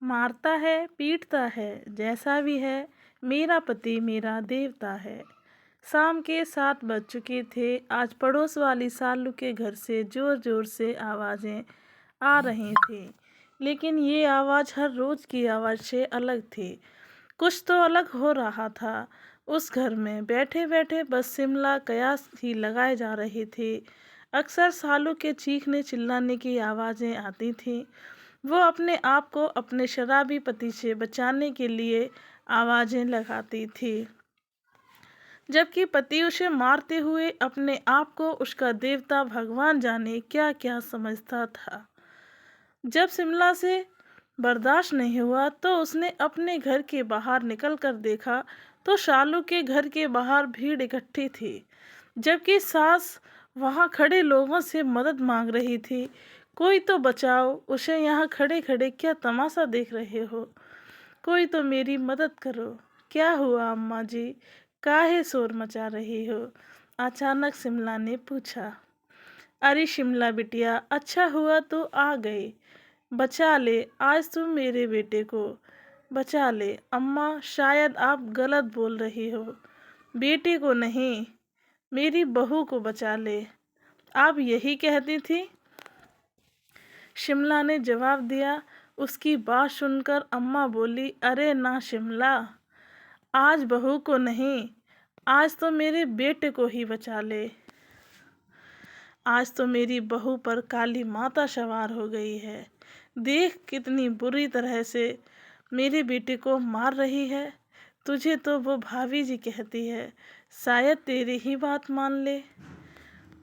मारता है पीटता है जैसा भी है, मेरा पति मेरा देवता है। शाम के 7 बज चुके थे। आज पड़ोस वाली सालू के घर से जोर जोर से आवाज़ें आ रही थी, लेकिन ये आवाज़ हर रोज़ की आवाज़ से अलग थी। कुछ तो अलग हो रहा था। उस घर में बैठे बैठे बस शिमला कयास ही लगाए जा रही थी। अक्सर सालू के चीखने चिल्लाने की आवाज़ें आती थीं। वो अपने आप को अपने शराबी पति से बचाने के लिए आवाज़ें लगाती थी, जबकि पति उसे मारते हुए अपने आप को उसका देवता भगवान जाने क्या क्या समझता था। जब शिमला से बर्दाश्त नहीं हुआ तो उसने अपने घर के बाहर निकल कर देखा तो शालू के घर के बाहर भीड़ इकट्ठी थी, जबकि सास वहां खड़े लोगों से मदद मांग रही थी। कोई तो बचाओ, उसे यहाँ खड़े खड़े क्या तमाशा देख रहे हो? कोई तो मेरी मदद करो। क्या हुआ अम्मा जी, काहे शोर मचा रही हो? अचानक शिमला ने पूछा। अरे शिमला बिटिया, अच्छा हुआ तो आ गई। बचा ले आज तुम मेरे बेटे को। बचा ले अम्मा, शायद आप गलत बोल रही हो। बेटे को नहीं, मेरी बहू को बचा ले। आप यही कहती थी? शिमला ने जवाब दिया। उसकी बात सुनकर अम्मा बोली, अरे ना शिमला, आज बहू को नहीं, आज तो मेरे बेटे को ही बचा ले। आज तो मेरी बहू पर काली माता सवार हो गई है। देख कितनी बुरी तरह से मेरे बेटे को मार रही है। तुझे तो वो भाभी जी कहती है, शायद तेरी ही बात मान ले।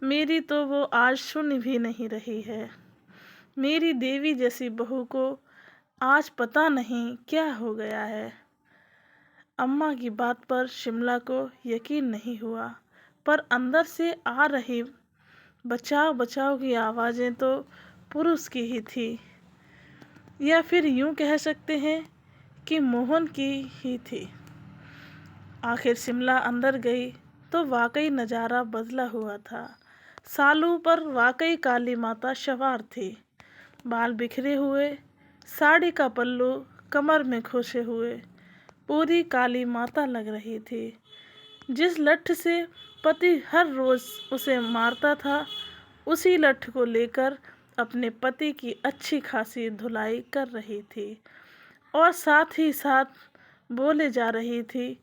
मेरी तो वो आज सुन भी नहीं रही है। मेरी देवी जैसी बहू को आज पता नहीं क्या हो गया है। अम्मा की बात पर शिमला को यकीन नहीं हुआ, पर अंदर से आ रही बचाओ बचाओ की आवाज़ें तो पुरुष की ही थी, या फिर यूं कह सकते हैं कि मोहन की ही थी। आखिर शिमला अंदर गई तो वाकई नज़ारा बदला हुआ था। सालू पर वाकई काली माता सवार थी। बाल बिखरे हुए, साड़ी का पल्लू कमर में खोसे हुए, पूरी काली माता लग रही थी। जिस लठ से पति हर रोज उसे मारता था, उसी लठ को लेकर अपने पति की अच्छी खासी धुलाई कर रही थी और साथ ही साथ बोले जा रही थी,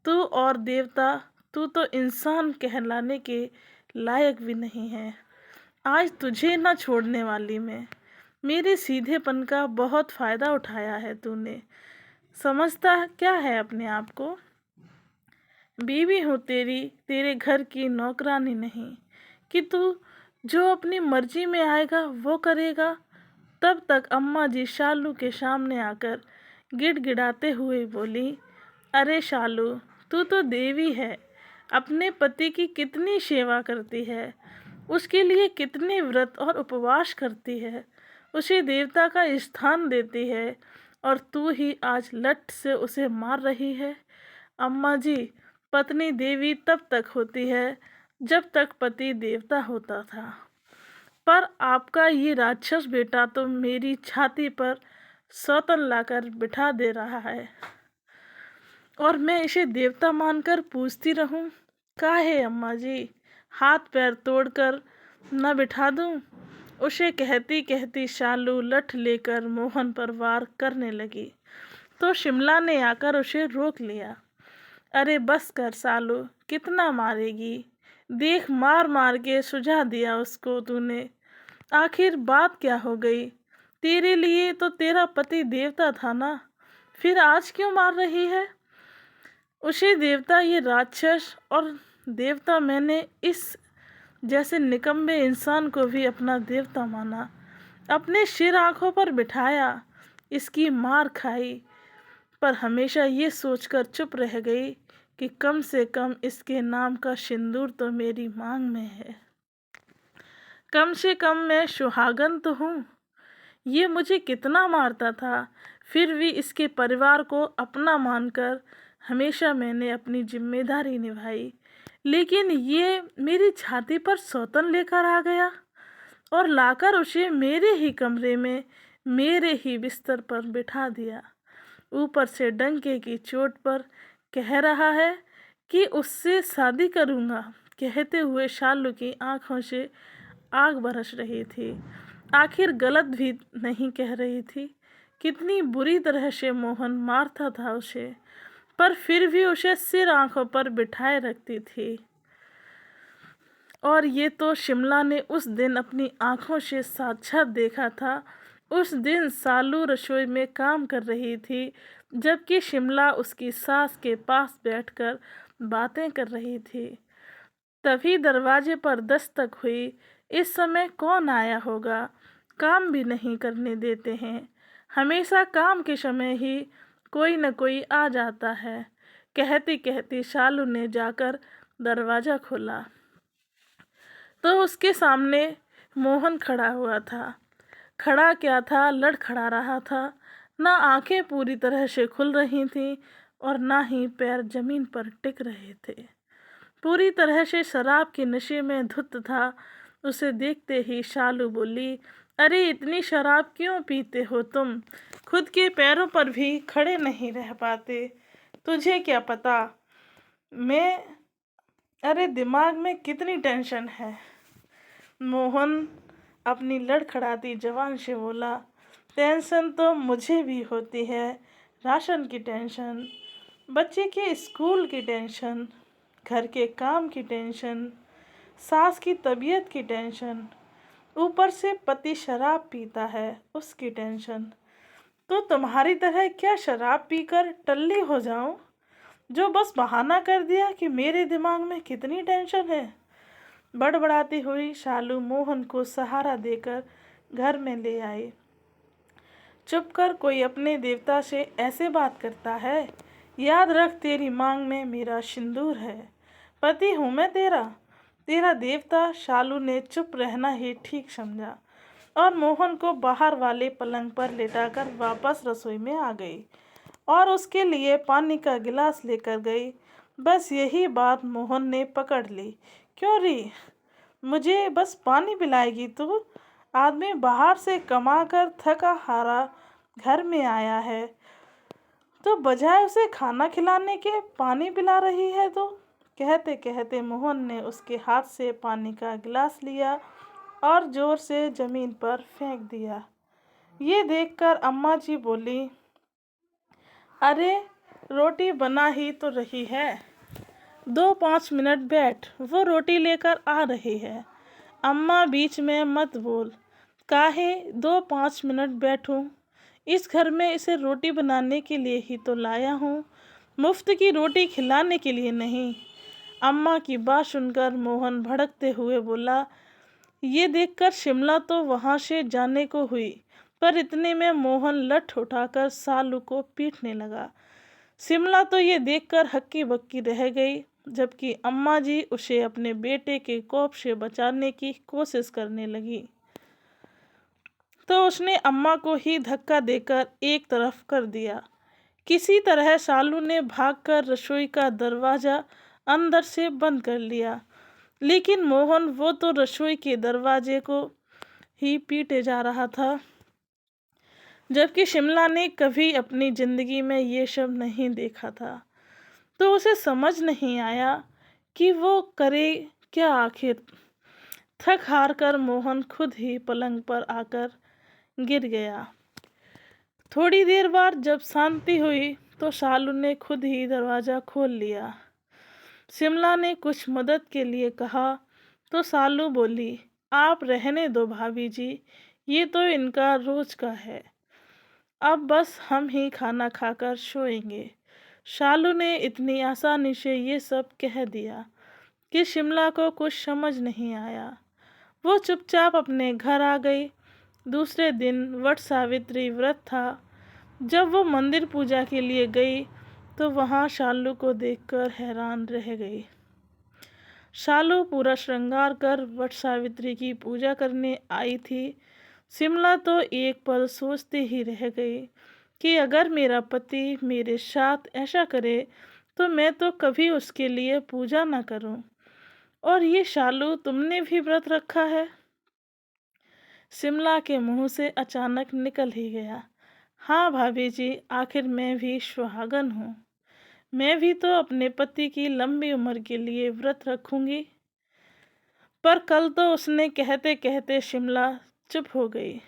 तू और देवता, तू तो इंसान कहलाने के लायक भी नहीं है। आज तुझे न छोड़ने वाली मैं। मेरे सीधेपन का बहुत फायदा उठाया है तूने। समझता क्या है अपने आप को? बीवी हूँ तेरी, तेरे घर की नौकरानी नहीं कि तू जो अपनी मर्जी में आएगा वो करेगा। तब तक अम्मा जी शालू के सामने आकर गिड़गिड़ाते हुए बोली, अरे शालू, तू तो देवी है। अपने पति की कितनी सेवा करती है, उसके लिए कितने व्रत और उपवास करती है, उसे देवता का स्थान देती है, और तू ही आज लठ से उसे मार रही है। अम्मा जी, पत्नी देवी तब तक होती है जब तक पति देवता होता था, पर आपका ये राक्षस बेटा तो मेरी छाती पर सौतन लाकर बिठा दे रहा है और मैं इसे देवता मानकर पूजती रहूं। काहे अम्मा जी, हाथ पैर तोड़कर न बिठा दूं? उसे कहती कहती शालू लठ लेकर मोहन पर वार करने लगी, तो शिमला ने आकर उसे रोक लिया। अरे बस कर सालू, कितना मारेगी? देख मार मार के सुझा दिया उसको तूने। आखिर बात क्या हो गई? तेरे लिए तो तेरा पति देवता था ना, फिर आज क्यों मार रही है उसे? देवता ये राक्षस और देवता मैंने इस जैसे निकम्मे इंसान को भी अपना देवता माना, अपने सिर आंखों पर बिठाया, इसकी मार खाई, पर हमेशा ये सोचकर चुप रह गई कि कम से कम इसके नाम का सिंदूर तो मेरी मांग में है। कम से कम मैं सुहागन तो हूँ। ये मुझे कितना मारता था, फिर भी इसके परिवार को अपना मानकर हमेशा मैंने अपनी जिम्मेदारी निभाई। लेकिन ये मेरी छाती पर सौतन लेकर आ गया और लाकर उसे मेरे ही कमरे में मेरे ही बिस्तर पर बिठा दिया। ऊपर से डंके की चोट पर कह रहा है कि उससे शादी करूँगा। कहते हुए शालू की आंखों से आग बरस रही थी। आखिर गलत भी नहीं कह रही थी। कितनी बुरी तरह से मोहन मारता था उसे, पर फिर भी उसे सिर आंखों पर बिठाए रखती थी। और ये तो शिमला ने उस दिन अपनी आंखों से साक्षात देखा था। उस दिन सालू रसोई में काम कर रही थी, जबकि शिमला उसकी सास के पास बैठकर बातें कर रही थी। तभी दरवाजे पर दस्तक हुई। इस समय कौन आया होगा? काम भी नहीं करने देते हैं। हमेशा काम के समय ही कोई न कोई आ जाता है। कहती कहती शालू ने जाकर दरवाज़ा खोला तो उसके सामने मोहन खड़ा हुआ था। खड़ा क्या था, लड़खड़ा रहा था। ना आंखें पूरी तरह से खुल रही थीं और ना ही पैर जमीन पर टिक रहे थे। पूरी तरह से शराब के नशे में धुत था। उसे देखते ही शालू बोली, अरे इतनी शराब क्यों पीते हो तुम? खुद के पैरों पर भी खड़े नहीं रह पाते। तुझे क्या पता मैं अरे दिमाग में कितनी टेंशन है। मोहन अपनी लड़खड़ाती जबान से बोला, टेंशन तो मुझे भी होती है। राशन की टेंशन, बच्चे के स्कूल की टेंशन, घर के काम की टेंशन, सास की तबीयत की टेंशन, ऊपर से पति शराब पीता है उसकी टेंशन। तो तुम्हारी तरह क्या शराब पीकर टल्ली हो जाऊं, जो बस बहाना कर दिया कि मेरे दिमाग में कितनी टेंशन है। बड़बड़ाती हुई शालू मोहन को सहारा देकर घर में ले आई। चुप कर, कोई अपने देवता से ऐसे बात करता है? याद रख, तेरी मांग में मेरा सिंदूर है। पति हूँ मैं तेरा, तेरा देवता। शालू ने चुप रहना ही ठीक समझा और मोहन को बाहर वाले पलंग पर लेटाकर वापस रसोई में आ गई और उसके लिए पानी का गिलास लेकर गई। बस यही बात मोहन ने पकड़ ली। क्यों री, मुझे बस पानी पिलाएगी तू? आदमी बाहर से कमा कर थका हारा घर में आया है, तो बजाय उसे खाना खिलाने के पानी पिला रही है। तो कहते कहते मोहन ने उसके हाथ से पानी का गिलास लिया और जोर से जमीन पर फेंक दिया। ये देखकर अम्मा जी बोली, अरे रोटी बना ही तो रही है, 2-5 मिनट बैठ, वो रोटी लेकर आ रही है। अम्मा बीच में मत बोल। काहे 2-5 मिनट बैठूं? इस घर में इसे रोटी बनाने के लिए ही तो लाया हूँ, मुफ्त की रोटी खिलाने के लिए नहीं। अम्मा की बात सुनकर मोहन भड़कते हुए बोला। ये देखकर शिमला तो वहाँ से जाने को हुई, पर इतने में मोहन लठ उठाकर सालू को पीटने लगा। शिमला तो ये देखकर हक्की बक्की रह गई, जबकि अम्मा जी उसे अपने बेटे के कोप से बचाने की कोशिश करने लगी। तो उसने अम्मा को ही धक्का देकर एक तरफ कर दिया। किसी तरह सालू ने भागकर रसोई का दरवाज़ा अंदर से बंद कर लिया, लेकिन मोहन वो तो रसोई के दरवाजे को ही पीटे जा रहा था, जबकि शिमला ने कभी अपनी ज़िंदगी में ये सब नहीं देखा था। तो उसे समझ नहीं आया कि वो करे क्या आखिर। थक हार कर मोहन खुद ही पलंग पर आकर गिर गया। थोड़ी देर बाद जब शांति हुई तो शालू ने खुद ही दरवाज़ा खोल लिया। शिमला ने कुछ मदद के लिए कहा तो शालू बोली, आप रहने दो भाभी जी, ये तो इनका रोज का है। अब बस हम ही खाना खाकर सोएंगे। शालू ने इतनी आसानी से ये सब कह दिया कि शिमला को कुछ समझ नहीं आया। वो चुपचाप अपने घर आ गई। दूसरे दिन वट सावित्री व्रत था। जब वो मंदिर पूजा के लिए गई तो वहाँ शालू को देखकर हैरान रह गई। शालू पूरा श्रृंगार कर वट सावित्री की पूजा करने आई थी। शिमला तो एक पल सोचती ही रह गई कि अगर मेरा पति मेरे साथ ऐसा करे तो मैं तो कभी उसके लिए पूजा ना करूं। और ये शालू, तुमने भी व्रत रखा है? शिमला के मुंह से अचानक निकल ही गया। हाँ भाभी जी, आखिर मैं भी सुहागन हूँ। मैं भी तो अपने पति की लंबी उम्र के लिए व्रत रखूंगी। पर कल तो उसने कहते कहते शिमला चुप हो गई।